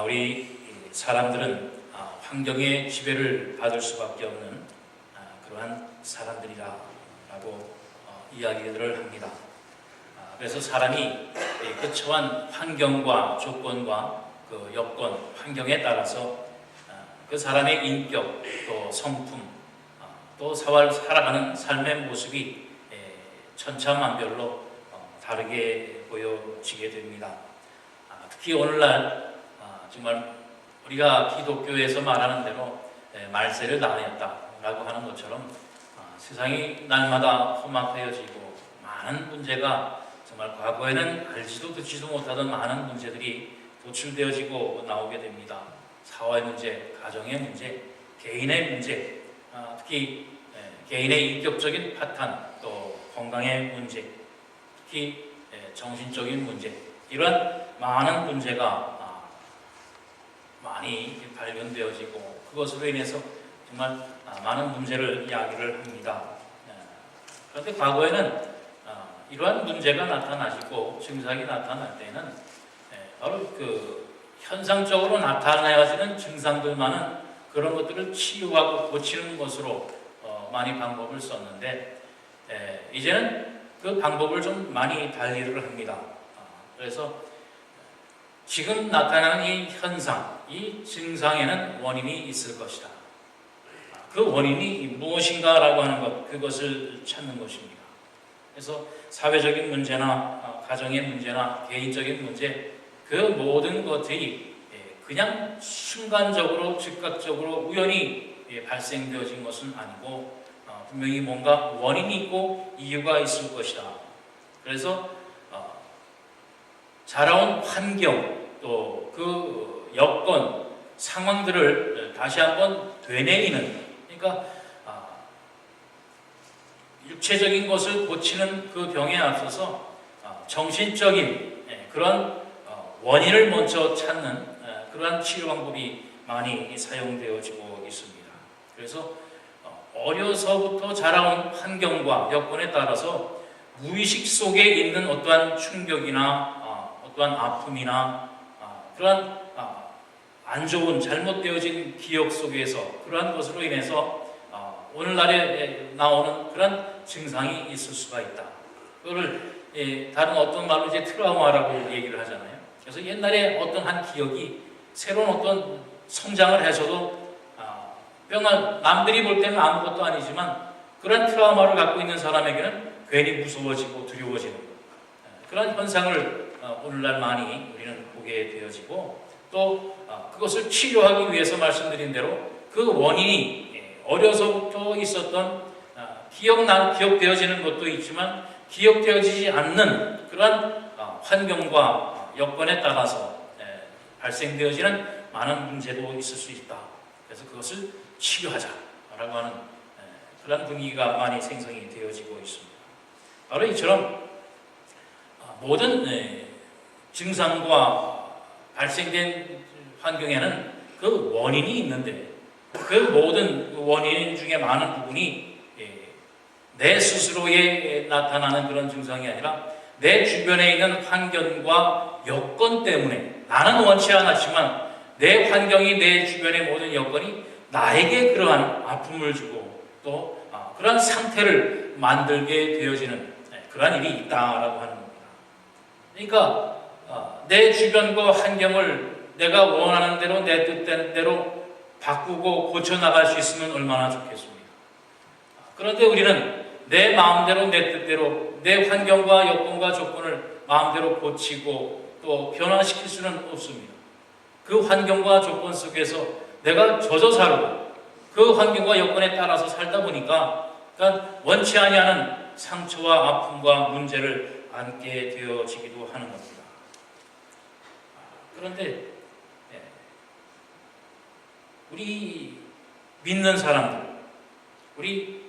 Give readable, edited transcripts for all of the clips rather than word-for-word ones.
우리 사람들은 환경의 지배를 받을 수밖에 없는 그러한 사람들이라고 이야기들을 합니다. 그래서 사람이 그 처한 환경과 조건과 그 여건, 환경에 따라서 그 사람의 인격, 또 성품, 또 살아가는 삶의 모습이 천차만별로 다르게 보여지게 됩니다. 특히 오늘날 정말 우리가 기독교에서 말하는 대로 말세를 당했다라고 하는 것처럼 세상이 날마다 험악해지고 많은 문제가 정말 과거에는 알지도 듣지도 못하던 많은 문제들이 도출되어지고 나오게 됩니다. 사회의 문제, 가정의 문제, 개인의 문제, 특히 개인의 인격적인 파탄, 또 건강의 문제, 특히 정신적인 문제, 이런 많은 문제가 많이 발견되어지고 그것으로 인해서 정말 많은 문제를 이야기를 합니다. 그런데 과거에는 이러한 문제가 나타나시고 증상이 나타날 때는 바로 그 현상적으로 나타나야지는 증상들만은 그런 것들을 치유하고 고치는 것으로 많이 방법을 썼는데 이제는 그 방법을 좀 많이 달리를 합니다. 그래서 지금 나타나는 이 현상, 이 증상에는 원인이 있을 것이다. 그 원인이 무엇인가라고 하는 것, 그것을 찾는 것입니다. 그래서 사회적인 문제나 가정의 문제나 개인적인 문제, 그 모든 것들이 그냥 순간적으로 즉각적으로 우연히 발생되어진 것은 아니고 분명히 뭔가 원인이 있고 이유가 있을 것이다. 그래서 자라온 환경 또 그 여건 상황들을 다시 한번 되뇌이는, 그러니까 육체적인 것을 고치는 그 병에 앞서서 정신적인 그런 원인을 먼저 찾는 그러한 치료 방법이 많이 사용되어지고 있습니다. 그래서 어려서부터 자라온 환경과 여건에 따라서 무의식 속에 있는 어떠한 충격이나 어떠한 아픔이나 그러한 안 좋은 잘못되어진 기억 속에서 그러한 것으로 인해서 오늘날에 나오는 그런 증상이 있을 수가 있다. 그거를 다른 어떤 말로 이제 트라우마라고 얘기를 하잖아요. 그래서 옛날에 어떤 한 기억이 새로운 어떤 성장을 해서도 병은 남들이 볼 때는 아무것도 아니지만 그런 트라우마를 갖고 있는 사람에게는 괜히 무서워지고 두려워지는 그런 현상을 오늘날 많이 우리는 보게 되어지고, 또 그것을 치료하기 위해서 말씀드린 대로 그 원인이 어려서부터 있었던 기억되어지는 것도 있지만 기억되어지지 않는 그런 환경과 여건에 따라서 발생되어지는 많은 문제도 있을 수 있다. 그래서 그것을 치료하자라고 하는 그런 분위기가 많이 생성이 되어지고 있습니다. 바로 이처럼 모든 증상과 발생된 환경에는 그 원인이 있는데 그 모든 원인 중에 많은 부분이 내 스스로에 나타나는 그런 증상이 아니라 내 주변에 있는 환경과 여건 때문에, 나는 원치 않았지만 내 환경이, 내 주변의 모든 여건이 나에게 그러한 아픔을 주고 또 그러한 상태를 만들게 되어지는 그러한 일이 있다라고 하는 겁니다. 그러니까 내 주변과 환경을 내가 원하는 대로, 내 뜻대로 바꾸고 고쳐나갈 수 있으면 얼마나 좋겠습니까? 그런데 우리는 내 마음대로, 내 뜻대로 내 환경과 여건과 조건을 마음대로 고치고 또 변화시킬 수는 없습니다. 그 환경과 조건 속에서 내가 젖어 살고 그 환경과 여건에 따라서 살다 보니까 원치 아니하는 상처와 아픔과 문제를 안게 되어지기도 하는 겁니다. 그런데 우리 믿는 사람들, 우리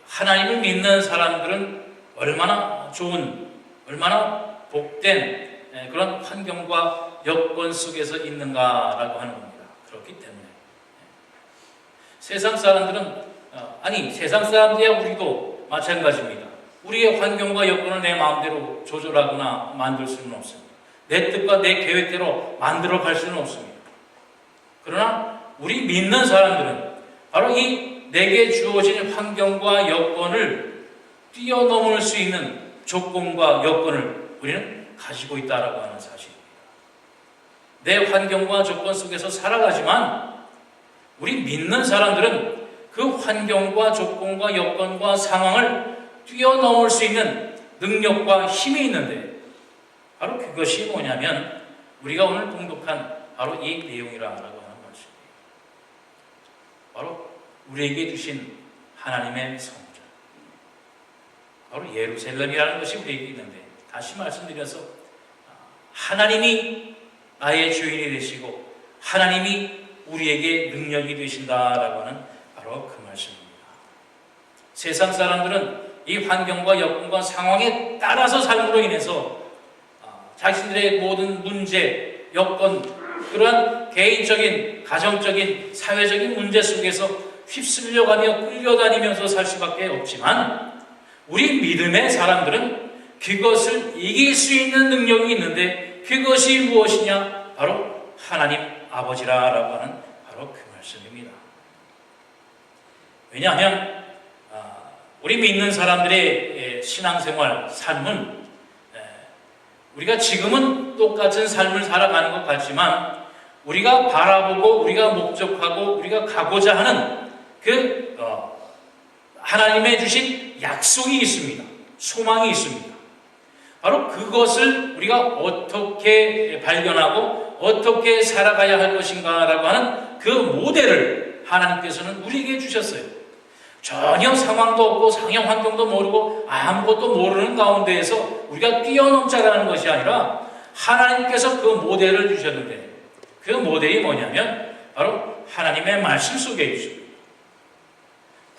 하나님을 믿는 사람들은 얼마나 좋은, 얼마나 복된 그런 환경과 여건 속에서 있는가라고 하는 겁니다. 그렇기 때문에 세상 사람들은 세상 사람들이야 우리도 마찬가지입니다. 우리의 환경과 여건을 내 마음대로 조절하거나 만들 수는 없습니다. 내 뜻과 내 계획대로 만들어 갈 수는 없습니다. 그러나 우리 믿는 사람들은 바로 이 내게 주어진 환경과 여건을 뛰어넘을 수 있는 조건과 여건을 우리는 가지고 있다라고 하는 사실입니다. 내 환경과 조건 속에서 살아가지만 우리 믿는 사람들은 그 환경과 조건과 여건과 상황을 뛰어넘을 수 있는 능력과 힘이 있는데 바로 그것이 뭐냐면 우리가 오늘 공독한 바로 이 내용이라고 하는 것입니다. 바로 우리에게 주신 하나님의 성전, 바로 예루살렘이라는 것이 우리에게 있는데, 다시 말씀드려서 하나님이 나의 주인이 되시고 하나님이 우리에게 능력이 되신다라고 하는 바로 그 말씀입니다. 세상 사람들은 이 환경과 여건과 상황에 따라서 삶으로 인해서 자신들의 모든 문제, 여건, 그러한 개인적인, 가정적인, 사회적인 문제 속에서 휩쓸려가며 끌려다니면서 살 수밖에 없지만 우리 믿음의 사람들은 그것을 이길 수 있는 능력이 있는데 그것이 무엇이냐? 바로 하나님 아버지라고 하는 바로 그 말씀입니다. 왜냐하면 우리 믿는 사람들의 신앙생활, 삶은 우리가 지금은 똑같은 삶을 살아가는 것 같지만 우리가 바라보고 우리가 목적하고 우리가 가고자 하는 그 하나님의 주신 약속이 있습니다. 소망이 있습니다. 바로 그것을 우리가 어떻게 발견하고 어떻게 살아가야 할 것인가라고 하는 그 모델을 하나님께서는 우리에게 주셨어요. 전혀 상황도 없고 상형 환경도 모르고 아무것도 모르는 가운데에서 우리가 뛰어넘자라는 것이 아니라 하나님께서 그 모델을 주셨는데 그 모델이 뭐냐면 바로 하나님의 말씀 속에 있습니다.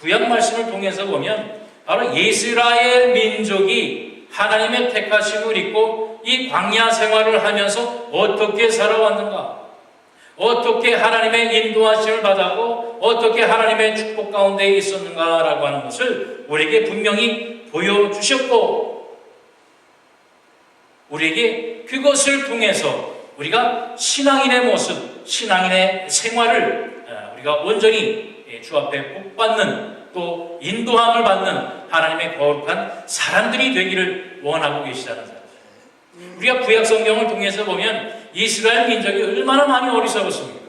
구약 말씀을 통해서 보면 바로 이스라엘 민족이 하나님의 택하심을 입고 이 광야 생활을 하면서 어떻게 살아왔는가, 어떻게 하나님의 인도하심을 받았고 어떻게 하나님의 축복 가운데 있었는가라고 하는 것을 우리에게 분명히 보여주셨고 우리에게 그것을 통해서 우리가 신앙인의 모습, 신앙인의 생활을 우리가 온전히 주 앞에 복받는 또 인도함을 받는 하나님의 거룩한 사람들이 되기를 원하고 계시다는 사실. 우리가 구약 성경을 통해서 보면 이스라엘 민족이 얼마나 많이 어리석었습니까?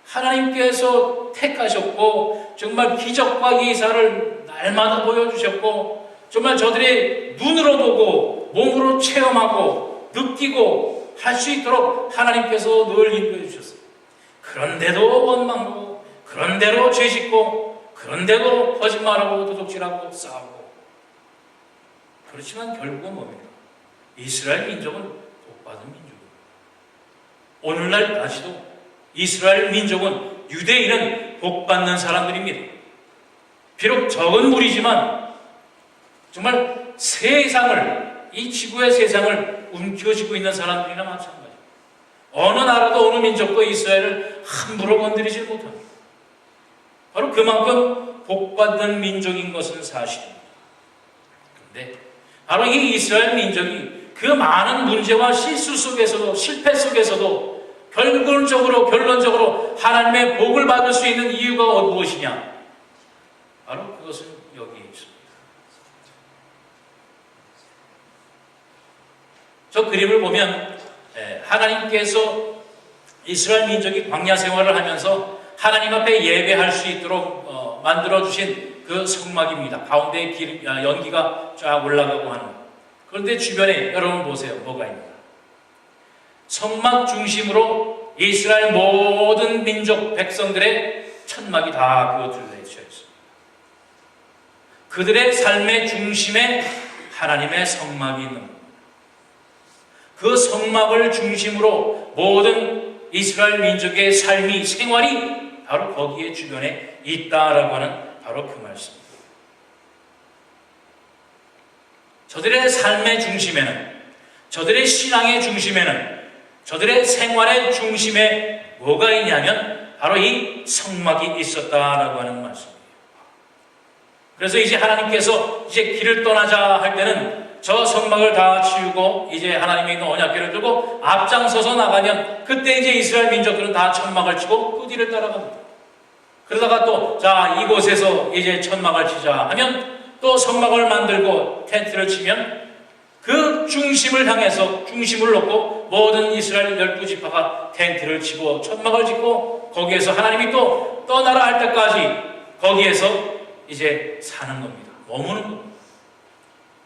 하나님께서 택하셨고 정말 기적과 예사를 날마다 보여주셨고 정말 저들의 눈으로 보고 몸으로 체험하고 느끼고 할 수 있도록 하나님께서 늘 인도해 주셨어요. 그런데도 원망하고 그런대로 죄짓고 그런데도 거짓말하고 도둑질하고 싸우고 그렇지만 결국은 뭡니까? 이스라엘 민족은 복받은 민족입니다. 오늘날까지도 이스라엘 민족은 유대인은 복받는 사람들입니다. 비록 적은 무리지만 정말 세상을 이 지구의 세상을 움켜쥐고 있는 사람들이나 마찬가지입니다. 어느 나라도 어느 민족도 이스라엘을 함부로 건드리지 못합니다. 바로 그만큼 복받는 민족인 것은 사실입니다. 그런데 바로 이 이스라엘 민족이 그 많은 문제와 실수 속에서도 실패 속에서도 결론적으로 하나님의 복을 받을 수 있는 이유가 무엇이냐? 바로 그것은 여기에 있습니다. 저 그림을 보면 하나님께서 이스라엘 민족이 광야 생활을 하면서 하나님 앞에 예배할 수 있도록 만들어주신 그 성막입니다. 가운데에 연기가 쫙 올라가고 하는. 그런데 주변에 여러분 보세요. 뭐가 있는가? 성막 중심으로 이스라엘 모든 민족 백성들의 천막이 다 그거 둘러져 있습니다. 그들의 삶의 중심에 하나님의 성막이 있는 겁니다. 그 성막을 중심으로 모든 이스라엘 민족의 삶이, 생활이 바로 거기에 주변에 있다라고 하는 바로 그 말씀입니다. 저들의 삶의 중심에는, 저들의 신앙의 중심에는, 저들의 생활의 중심에 뭐가 있냐면 바로 이 성막이 있었다라고 하는 말씀입니다. 그래서 이제 하나님께서 이제 길을 떠나자 할 때는 저 성막을 다 치우고 이제 하나님의 있는 언약궤를 들고 앞장서서 나가면 그때 이제 이스라엘 민족들은 다 천막을 치고 그 뒤를 따라갑니다. 그러다가 또 자 이곳에서 이제 천막을 치자 하면 또 성막을 만들고 텐트를 치면 그 중심을 향해서 중심을 놓고 모든 이스라엘 12지파가 텐트를 치고 천막을 짓고 거기에서 하나님이 또 떠나라 할 때까지 거기에서 이제 사는 겁니다. 머무는 겁니다.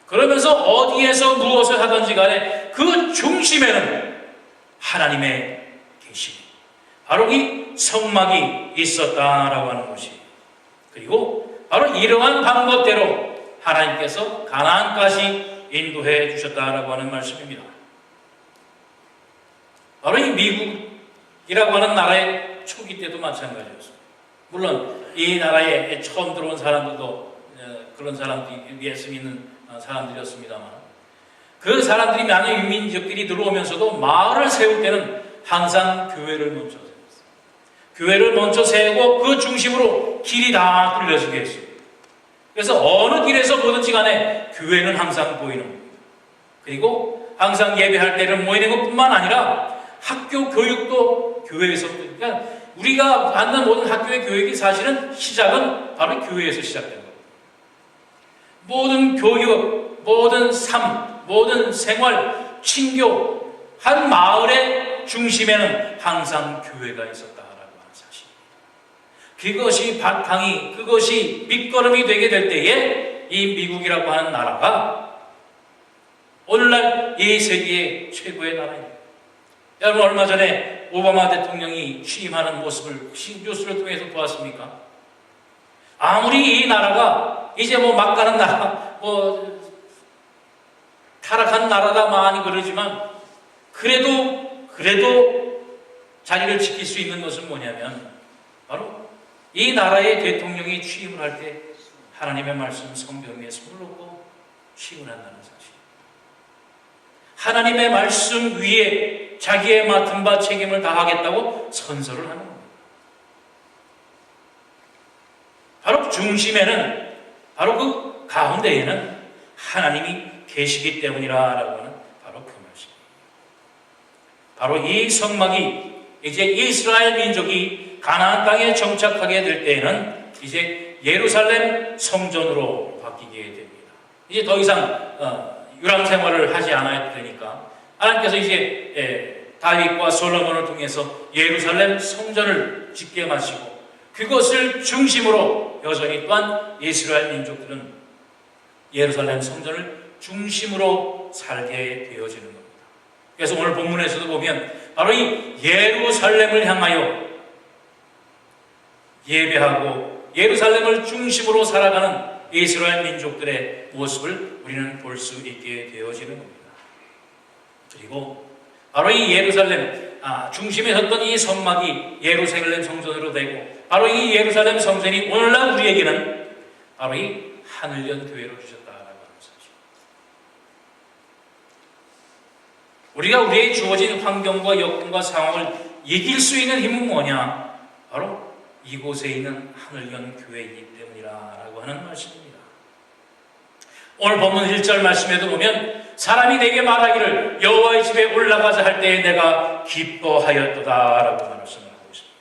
그러면서 어디에서 무엇을 하든지 간에 그 중심에는 하나님의 계시, 바로 이 성막이 있었다라고 하는 것이, 그리고 바로 이러한 방법대로 하나님께서 가나안까지 인도해 주셨다라고 하는 말씀입니다. 바로 이 미국이라고 하는 나라의 초기 때도 마찬가지였습니다. 물론 이 나라에 처음 들어온 사람들도 그런 사람들이 예수 믿는 사람들이었습니다만, 그 사람들이 많은 유민족들이 들어오면서도 마을을 세울 때는 항상 교회를 먼저 세웠어요. 교회를 먼저 세우고 그 중심으로 길이 다 뚫려지게 했어요. 그래서 어느 길에서 보든지 간에 교회는 항상 보이는 겁니다. 그리고 항상 예배할 때는 모이는 것뿐만 아니라 학교 교육도 교회에서, 그러니까 우리가 받는 모든 학교의 교육이 사실은 시작은 바로 교회에서 시작된 겁니다. 모든 교육, 모든 삶, 모든 생활, 친교, 한 마을의 중심에는 항상 교회가 있었다라고 하는 사실입니다. 그것이 바탕이, 그것이 밑거름이 되게 될 때에 이 미국이라고 하는 나라가 오늘날 이 세계의 최고의 나라입니다. 여러분 얼마 전에 오바마 대통령이 취임하는 모습을 뉴스를 통해서 보았습니까? 아무리 이 나라가 이제 뭐 막 가는 나라, 뭐 타락한 나라다 많이 그러지만 그래도 자리를 지킬 수 있는 것은 뭐냐면 바로 이 나라의 대통령이 취임을 할 때 하나님의 말씀 성경에 손을 놓고 취임을 한다는 사실. 하나님의 말씀 위에 자기의 맡은 바 책임을 다하겠다고 선서를 하는 겁니다. 바로 중심에는, 바로 그 가운데에는 하나님이 계시기 때문이라고 하는 바로 그 말씀입니다. 바로 이 성막이 이제 이스라엘 민족이 가나안 땅에 정착하게 될 때에는 이제 예루살렘 성전으로 바뀌게 됩니다. 이제 더 이상 유람 생활을 하지 않아야 되니까 하나님께서 이제 다윗과 솔로몬을 통해서 예루살렘 성전을 짓게 마시고 그것을 중심으로 여전히 또한 이스라엘 민족들은 예루살렘 성전을 중심으로 살게 되어지는 겁니다. 그래서 오늘 본문에서도 보면 바로 이 예루살렘을 향하여 예배하고 예루살렘을 중심으로 살아가는 이스라엘 민족들의 모습을 우리는 볼 수 있게 되어지는 겁니다. 그리고 바로 이 예루살렘 중심에 섰던 이 성막이 예루살렘 성전으로 되고 바로 이 예루살렘 성전이 오늘날 우리에게는 바로 이 하늘연 교회로 주셨다라고 하는 사실. 우리가 우리의 주어진 환경과 여건과 상황을 이길 수 있는 힘은 뭐냐? 바로 이곳에 있는 하늘연 교회이기 때문이라고 하는 말씀입니다. 오늘 본문 1절 말씀에도 보면 사람이 내게 말하기를 여호와의 집에 올라가자 할 때에 내가 기뻐하였도다라고 말씀하고 있습니다.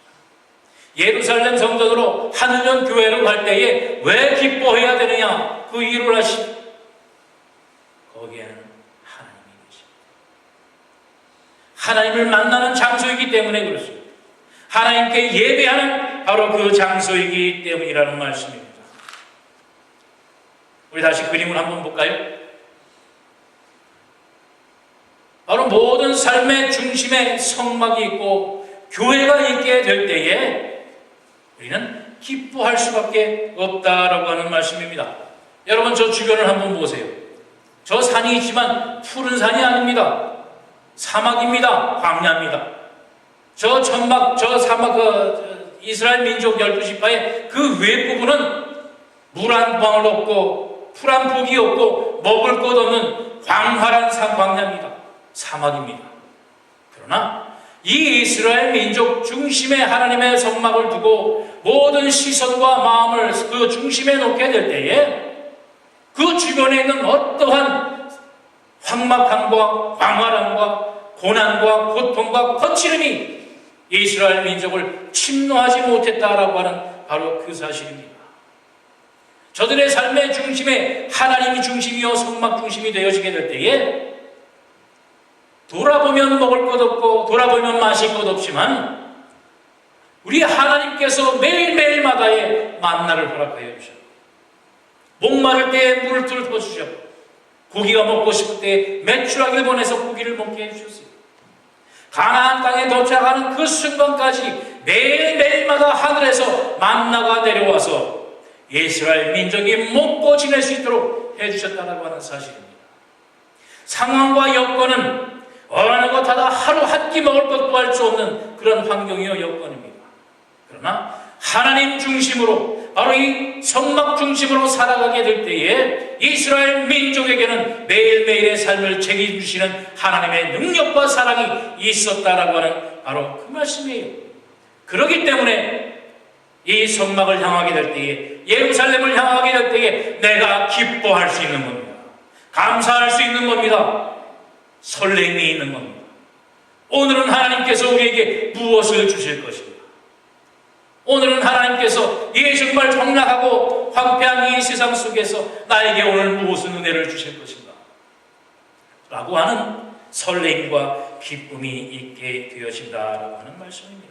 예루살렘 성전으로 하늘연 교회로 갈 때에 왜 기뻐해야 되느냐? 그 이유를 아십니까? 거기에는 하나님이 계십니다. 하나님을 만나는 장소이기 때문에 그렇습니다. 하나님께 예배하는 바로 그 장소이기 때문이라는 말씀입니다. 우리 다시 그림을 한번 볼까요? 바로 모든 삶의 중심에 성막이 있고 교회가 있게 될 때에 우리는 기뻐할 수밖에 없다라고 하는 말씀입니다. 여러분 저 주변을 한번 보세요. 저 산이 있지만 푸른 산이 아닙니다. 사막입니다. 광야입니다. 저 천막, 저 사막, 이스라엘 민족 12지파의 그 윗부분은 물 한 방울 없고 풀 한 폭이 없고 먹을 것 없는 광활한 광야입니다. 사막입니다. 그러나 이 이스라엘 민족 중심에 하나님의 성막을 두고 모든 시선과 마음을 그 중심에 놓게 될 때에 그 주변에 있는 어떠한 황막함과 광활함과 고난과 고통과 거칠음이 이스라엘 민족을 침노하지 못했다라고 하는 바로 그 사실입니다. 저들의 삶의 중심에 하나님이 중심이요 성막 중심이 되어지게 될 때에 돌아보면 먹을 것 없고 돌아보면 마실 것 없지만 우리 하나님께서 매일매일마다의 만나를 허락하여 주셨고 목마를 때에 물을 틀어주셨고 고기가 먹고 싶을 때에 메추라기를 보내서 고기를 먹게 해주셨어요. 가나안 땅에 도착하는 그 순간까지 매일매일마다 하늘에서 만나가 내려와서 이스라엘 민족이 먹고 지낼 수 있도록 해주셨다고 하는 사실입니다. 상황과 여건은 어느 것 하나 하루 한 끼 먹을 것 구할 수 없는 그런 환경이요 여건입니다. 그러나 하나님 중심으로 바로 이 성막 중심으로 살아가게 될 때에 이스라엘 민족에게는 매일매일의 삶을 책임지시는 하나님의 능력과 사랑이 있었다라고 하는 바로 그 말씀이에요. 그렇기 때문에 이 성막을 향하게 될 때에 예루살렘을 향하게 될 때에 내가 기뻐할 수 있는 겁니다. 감사할 수 있는 겁니다. 설렘이 있는 겁니다. 오늘은 하나님께서 우리에게 무엇을 주실 것인가? 오늘은 하나님께서 이 정말 적락하고 황폐한 이 세상 속에서 나에게 오늘 무엇을 은혜를 주실 것인가? 라고 하는 설렘과 기쁨이 있게 되어진다라고 하는 말씀입니다.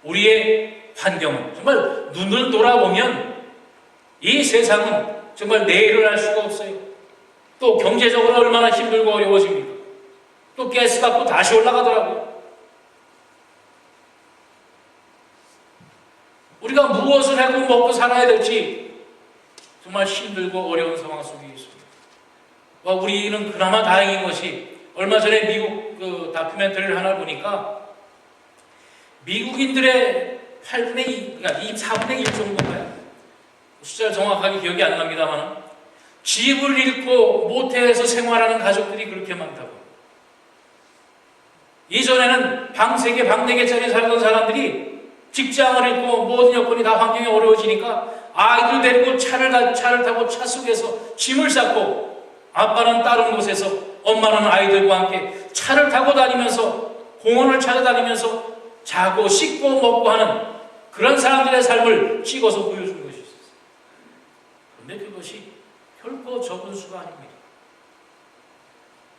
우리의 환경은 정말 눈을 돌아보면 이 세상은 정말 내일을 알 수가 없어요. 또 경제적으로 얼마나 힘들고 어려워집니까? 또 가스값도 다시 올라가더라고요. 우리가 무엇을 하고 먹고 살아야 될지 정말 힘들고 어려운 상황 속에 있습니다. 우리는 그나마 다행인 것이 얼마 전에 미국 그 다큐멘터리를 하나 보니까 미국인들의 8분의 2, 그러니까 4분의 1 정도인가요? 숫자를 정확하게 기억이 안 납니다만 집을 잃고 모텔에서 생활하는 가족들이 그렇게 많다고. 이전에는 방 3개, 방 4개짜리 살던 사람들이 직장을 잃고 모든 여건이 다 환경이 어려워지니까 아이들 데리고 차를 타고 차 속에서 짐을 쌌고 아빠는 다른 곳에서 엄마는 아이들과 함께 차를 타고 다니면서 공원을 찾아다니면서 자고 씻고 먹고 하는 그런 사람들의 삶을 찍어서 보여준 것이 있었어요. 그런데 그것이 결코 적은 수가 아닙니다.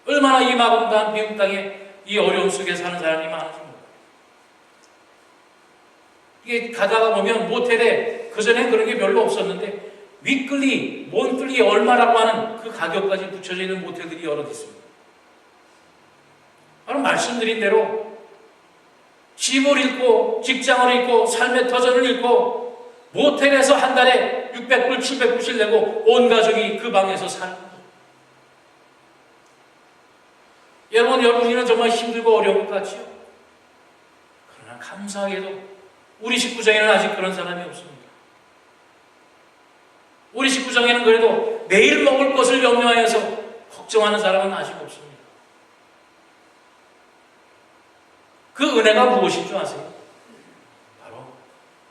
얼마나 이 마음과 미국 땅에 이 어려움 속에 사는 사람이 많은지 몰라요. 이게 가다가 보면 모텔에 그전엔 그런 게 별로 없었는데 위클리, 몬틀리 얼마라고 하는 그 가격까지 붙여져 있는 모텔들이 여러 있습니다. 바로 말씀드린 대로 집을 잃고 직장을 잃고 삶의 터전을 잃고 모텔에서 한 달에 600불, 700불씩 내고 온 가족이 그 방에서 살고 여러분이는 정말 힘들고 어려운 것 같지요? 그러나 감사하게도 우리 식구장에는 아직 그런 사람이 없습니다. 우리 식구장에는 그래도 내일 먹을 것을 염려하여서 걱정하는 사람은 아직 없습니다. 그 은혜가 무엇인 줄 아세요? 바로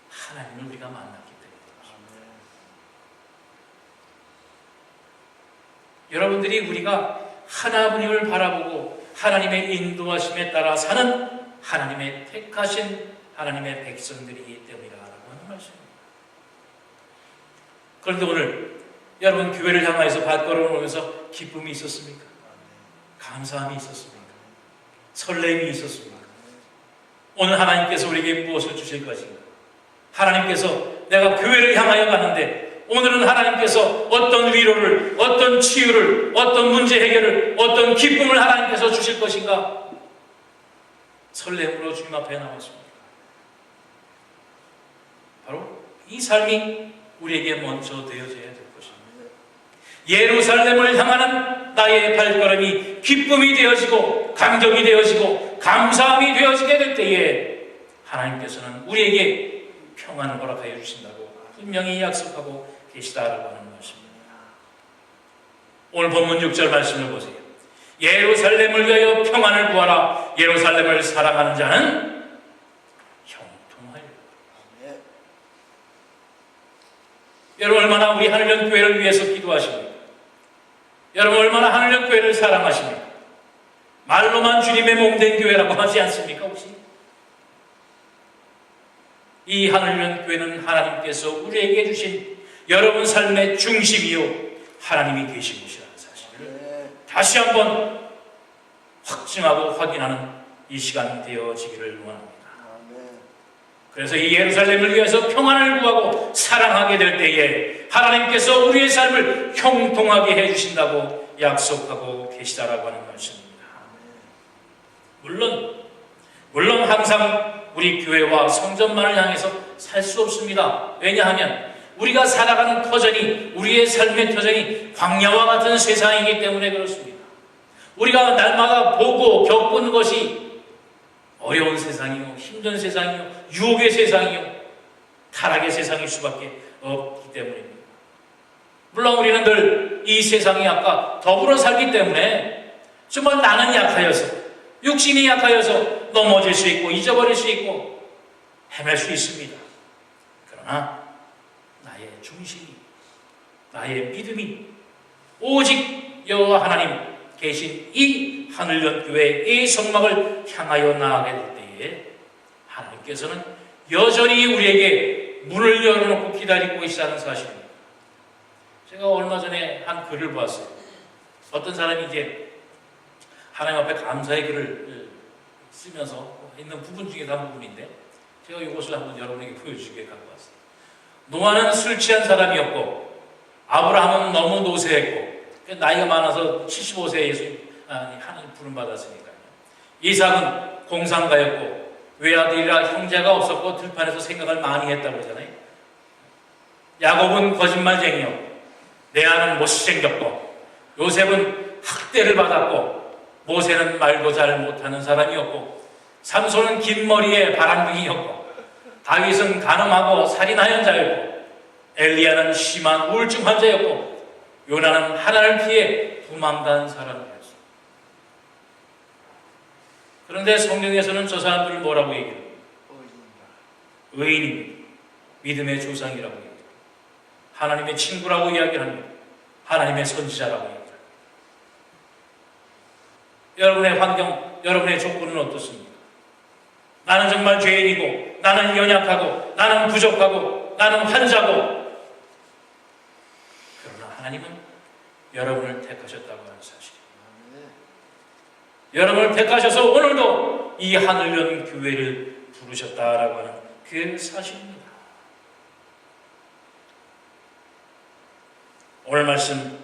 하나님을 우리가 만났기 때문입니다. 여러분들이 우리가 하나님을 바라보고 하나님의 인도하심에 따라 사는 하나님의 택하신 하나님의 백성들이기 때문이라고 하는 말씀입니다. 그런데 오늘 여러분 교회를 향하여서 발걸음을 오면서 기쁨이 있었습니까? 감사함이 있었습니까? 설렘이 있었습니까? 오늘 하나님께서 우리에게 무엇을 주실 것인가? 하나님께서 내가 교회를 향하여 가는데 오늘은 하나님께서 어떤 위로를, 어떤 치유를, 어떤 문제 해결을, 어떤 기쁨을 하나님께서 주실 것인가? 설렘으로 주님 앞에 나왔습니다. 바로 이 삶이 우리에게 먼저 되어져야 될 것입니다. 예루살렘을 향하는 나의 발걸음이 기쁨이 되어지고 감격이 되어지고 감사함이 되어지게 될 때에 하나님께서는 우리에게 평안을 허락하여 주신다고 분명히 약속하고 계시다라고 하는 말씀입니다. 오늘 본문 6절 말씀을 보세요. 예루살렘을 위하여 평안을 구하라. 예루살렘을 사랑하는 자는 형통하리라. 여러분 얼마나 우리 하늘연 교회를 위해서 기도하십니까? 여러분 얼마나 하늘역 교회를 사랑하십니까? 말로만 주님의 몸된 교회라고 하지 않습니까 혹시? 이 하늘역 교회는 하나님께서 우리에게 주신 여러분 삶의 중심이요 하나님이 계신 곳이라는 사실을 다시 한번 확증하고 확인하는 이 시간 되어지기를 원합니다. 그래서 이 예루살렘을 위해서 평안을 구하고 사랑하게 될 때에 하나님께서 우리의 삶을 형통하게 해주신다고 약속하고 계시다라고 하는 말씀입니다. 물론 항상 우리 교회와 성전만을 향해서 살 수 없습니다. 왜냐하면 우리가 살아가는 터전이, 우리의 삶의 터전이 광야와 같은 세상이기 때문에 그렇습니다. 우리가 날마다 보고 겪은 것이 어려운 세상이요, 힘든 세상이요, 유혹의 세상이요, 타락의 세상일 수밖에 없기 때문입니다. 물론 우리는 늘 이 세상이 약과 더불어 살기 때문에 정말 나는 약하여서, 육신이 약하여서 넘어질 수 있고 잊어버릴 수 있고 헤맬 수 있습니다. 그러나 나의 중심이, 나의 믿음이 오직 여호와 하나님 계신 이 하늘연 교회 이 성막을 향하여 나아가게 될 때에 하나님께서는 여전히 우리에게 문을 열어놓고 기다리고 계시다는 사실입니다. 제가 얼마 전에 한 글을 보았어요. 어떤 사람이 이제 하나님 앞에 감사의 글을 쓰면서 있는 부분 중에 한 부분인데 제가 이것을 한번 여러분에게 보여주기에 갖고 왔어요. 노아는 술 취한 사람이었고 아브라함은 너무 노쇠했고 나이가 많아서 75세에 하나님 부름 받았으니까요. 이삭은 공상가였고 외아들이라 형제가 없었고 들판에서 생각을 많이 했다고 그러잖아요. 야곱은 거짓말쟁이였고 레아는 못생겼고 요셉은 학대를 받았고 모세는 말도 잘 못하는 사람이었고 삼손은 긴 머리에 바람둥이였고 다윗은 간음하고 살인하연자였고 엘리야는 심한 우울증 환자였고 요나는 하나님을 피해 도망간 사람이었습니다. 그런데 성경에서는 저 사람들을 뭐라고 얘기해요? 의인입니다. 믿음의 조상이라고 얘기해요. 하나님의 친구라고 이야기합니다. 하나님의 선지자라고 얘기합니다. 여러분의 환경, 여러분의 조건은 어떻습니까? 나는 정말 죄인이고 나는 연약하고 나는 부족하고 나는 환자고 그러나 하나님은 여러분을 택하셨다고 하는 사실입니다. 여러분을 택하셔서 오늘도 이 하늘연 교회를 부르셨다라고 하는 그 사실입니다. 오늘 말씀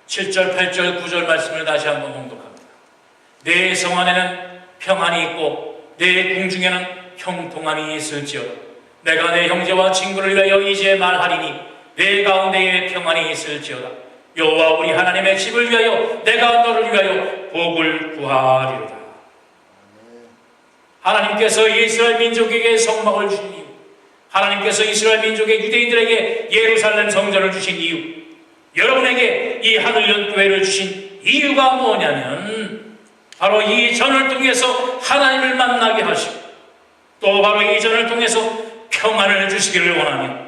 7절, 8절, 9절 말씀을 다시 한번 봉독합니다. 내 성 안에는 평안이 있고 내 궁중에는 형통함이 있을지어다. 내가 내 형제와 친구를 위하여 이제 말하리니 내 가운데에 평안이 있을지어다. 여호와 우리 하나님의 집을 위하여 내가 너를 위하여 복을 구하리로다. 하나님께서 이스라엘 민족에게 성막을 주신 이유, 하나님께서 이스라엘 민족의 유대인들에게 예루살렘 성전을 주신 이유, 여러분에게 이 하늘연 교회를 주신 이유가 뭐냐면 바로 이 전을 통해서 하나님을 만나게 하시고 또 바로 이 전을 통해서 평안을 주시기를 원하며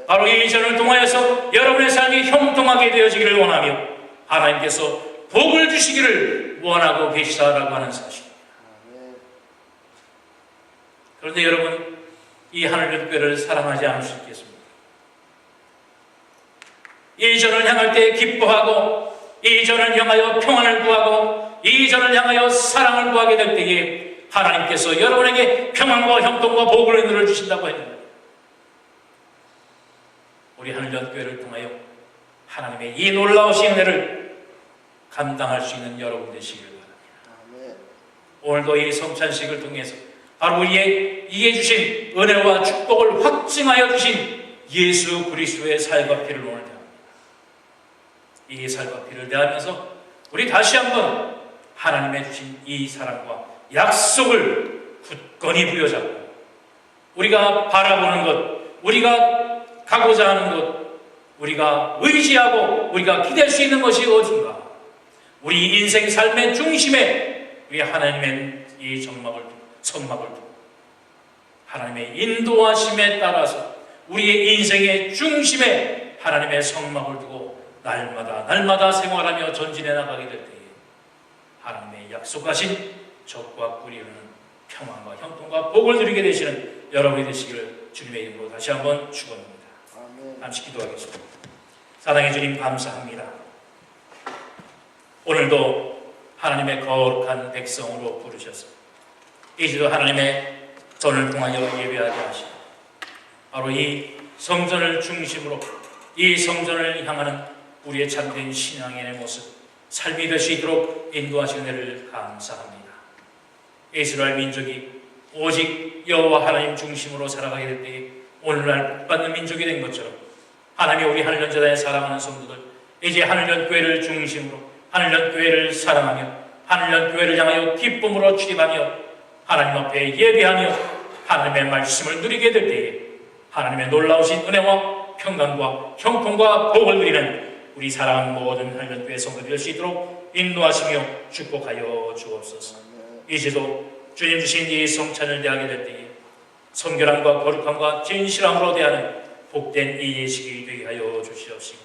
바로 이 전을 통하여서 여러분의 삶이 형통하게 되어지기를 원하며 하나님께서 복을 주시기를 원하고 계시다라고 하는 사실입니다. 그런데 여러분 이 하늘연 교회를 사랑하지 않을 수 있겠습니까? 이 전을 향할 때 기뻐하고 이 전을 향하여 평안을 구하고 이 전을 향하여 사랑을 구하게 될 때에 하나님께서 여러분에게 평안과 형통과 복을 은혜를 주신다고 했습니다. 우리 하늘연 교회를 통하여 하나님의 이 놀라우신 은혜를 감당할 수 있는 여러분 되시기를 바랍니다. 오늘도 이 성찬식을 통해서 바로 우리에게 주신 은혜와 축복을 확증하여 주신 예수 그리스도의 살과 피를 오늘 대합니다. 이 살과 피를 대하면서 우리 다시 한번 하나님의 주신 이 사랑과 약속을 굳건히 부여잡고 우리가 바라보는 것, 우리가 가고자 하는 것, 우리가 의지하고 우리가 기댈 수 있는 것이 어딘가, 우리 인생 삶의 중심에 우리 하나님의 이 성막을 두고 하나님의 인도하심에 따라서 우리의 인생의 중심에 하나님의 성막을 두고 날마다 생활하며 전진해 나가게 될 때에 하나님의 약속하신 적과 꿀이 흐르는 평안과 형통과 복을 누리게 되시는 여러분이 되시기를 주님의 이름으로 다시 한번 축원합니다. 잠시 기도하겠습니다. 사랑의 주님 감사합니다. 오늘도 하나님의 거룩한 백성으로 부르셔서 이제도 하나님의 전을 통하여 예배하게 하시고 바로 이 성전을 중심으로 이 성전을 향하는 우리의 참된 신앙의 모습, 삶이 될 수 있도록 인도하시는 은혜를 감사합니다. 이스라엘 민족이 오직 여호와 하나님 중심으로 살아가게 될 때에 오늘날 복받는 민족이 된 것처럼 하나님이 우리 하늘연재단에 사랑하는 성도들 이제 하늘연교회를 중심으로 하늘연교회를 사랑하며 하늘연교회를 향하여 기쁨으로 출입하며 하나님 앞에 예배하며 하나님의 말씀을 누리게 될 때에 하나님의 놀라우신 은혜와 평강과 형통과 복을 누리는 우리 사랑하는 모든 하늘연교회 성도들이 될 수 있도록 인도하시며 축복하여 주옵소서. 이제도 주님 주신 이 성찬을 대하게 될 때에 성결함과 거룩함과 진실함으로 대하는 복된 이 예식이 되게 하여 주시옵시고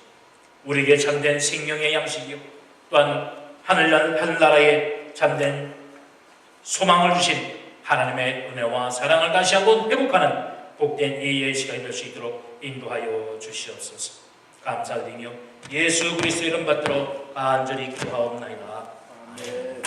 우리에게 참된 생명의 양식이요 또한 하늘나라에 참된 소망을 주신 하나님의 은혜와 사랑을 다시 한번 회복하는 복된 이 예식이 될 수 있도록 인도하여 주시옵소서. 감사드리며 예수 그리스도 이름 받들어 간절히 기도하옵나이다. 아멘.